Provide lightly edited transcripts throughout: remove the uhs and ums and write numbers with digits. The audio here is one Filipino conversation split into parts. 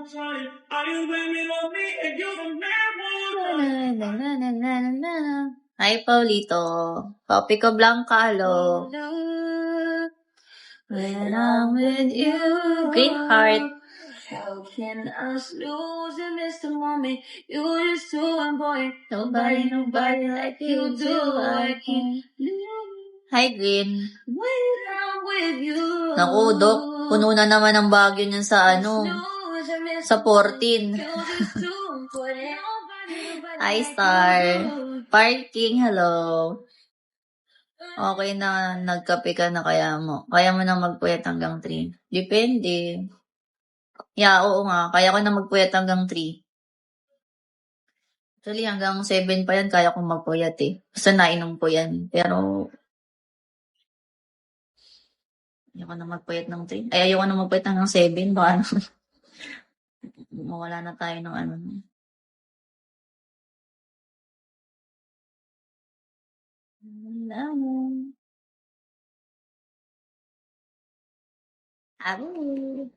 Hi, Paulito. Papi ko Blanca, hello. When I'm with you, Green Heart. How can us lose and miss the moment? You're just too important. Nobody like you do. I can't lose. Hi, Green. When I'm with you. Naku, Dok. Puno na naman ang Baguio niyan sa sa 14. Hi, Star. Parking, hello. Okay na, nagkape ka na kaya mo. Kaya mo na magpuyat hanggang 3. Depende. Yeah, oo nga. Kaya ko na magpuyat hanggang 3. Actually, hanggang 7 pa yan, kaya kong magpuyat eh. Basta nainom ko yan. Pero, ayoko na magpuyat ng 3. Ay, ayoko na magpuyat hanggang 7. Baka mawala na tayo ng ano.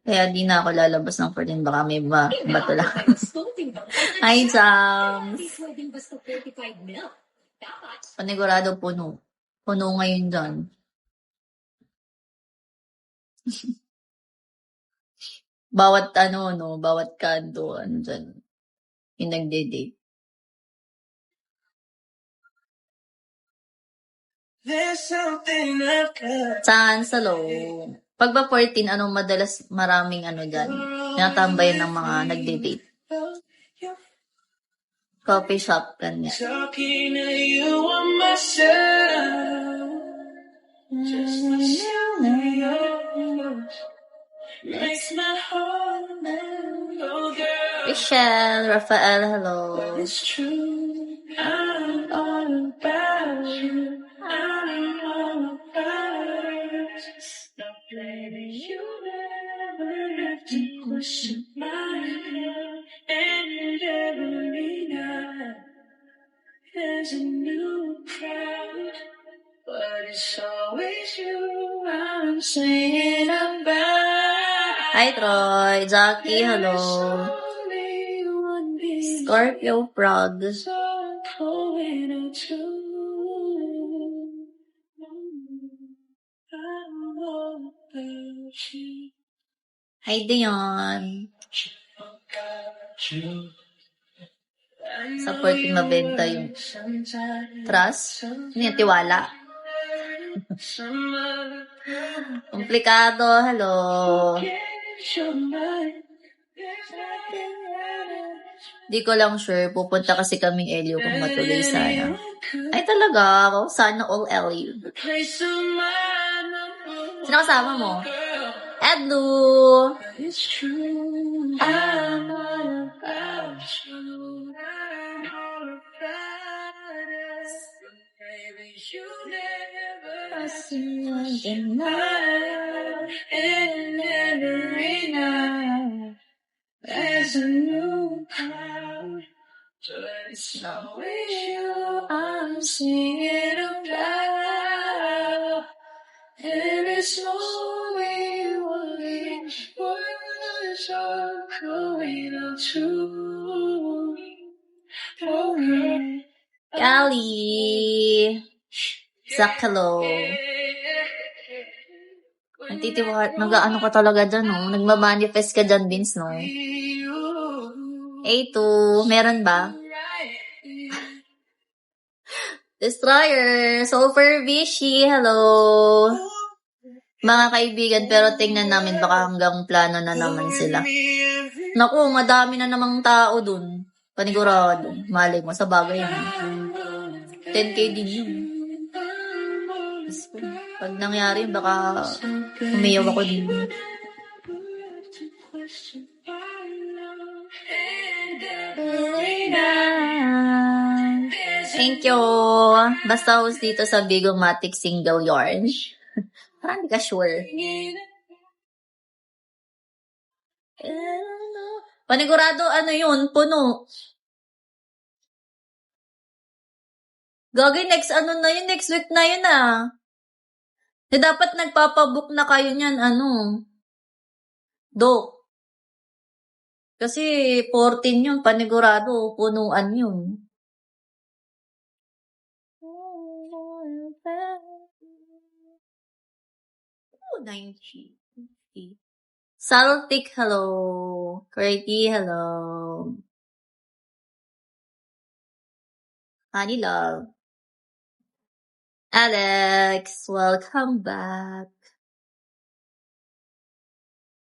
Kaya di na ako lalabas ng 14. Baka may bato lang. Hi, Jams. Panigurado puno. Puno ngayon dyan. Bawat bawat kanto, dyan. Yung nagde-date. Saan? Sa low. Pag ba 14, anong madalas maraming dyan? Natambayan ng mga nagde-date. Coffee shop, ganyan. Talking to you on myself. Just myself and yours. Makes my heart melt. Oh, girl. Michelle, Rafael, hello. But it's true. I'm all about you. I'm all about us. No, baby, you never have to question my love. And every night there's a new crowd, but it's always you I'm singing about. Hi, Troy. Jackie, hello. Scorpio Prod. Hi, Dion. Supporting mabenta yung trust. Ano yung tiwala? Komplikado, hello. Di ko lang sure. Pupunta kasi kaming LU kung matuloy sana. Ay talaga ako. Sana all LU. Sino kasama mo? Edu! It's true. I'm all about you. I'm all about us. Baby, you never see my and every night there's a new crowd. But it's always you I'm singing about. And it's only words are going out to. Kali! Zach, hello. Nag-ano ka talaga dyan, no? Nagmamanifest ka dyan, Vince, no? A2, meron ba? Destroyer, Sulfur Vichy, hello. Mga kaibigan, pero tingnan namin baka hanggang plano na naman sila. Naku, madami na namang tao dun. Panigurado. Malay mo, sa bagay yun. 10K din yun. Pag nangyari, baka umiyaw ako din. Thank you. Basta host dito sa Bigomatic Single Yarn. Parang di ka sure. Panigurado, ano yun? Puno. Gagay, next na yun? Next week na yun dapat nagpapabook na kayo niyan, Dok. Kasi 14 yun, panigurado, punuan yun. Oh, 90. Celtic, hello. Crazy, hello. Honey love. Alex, welcome back.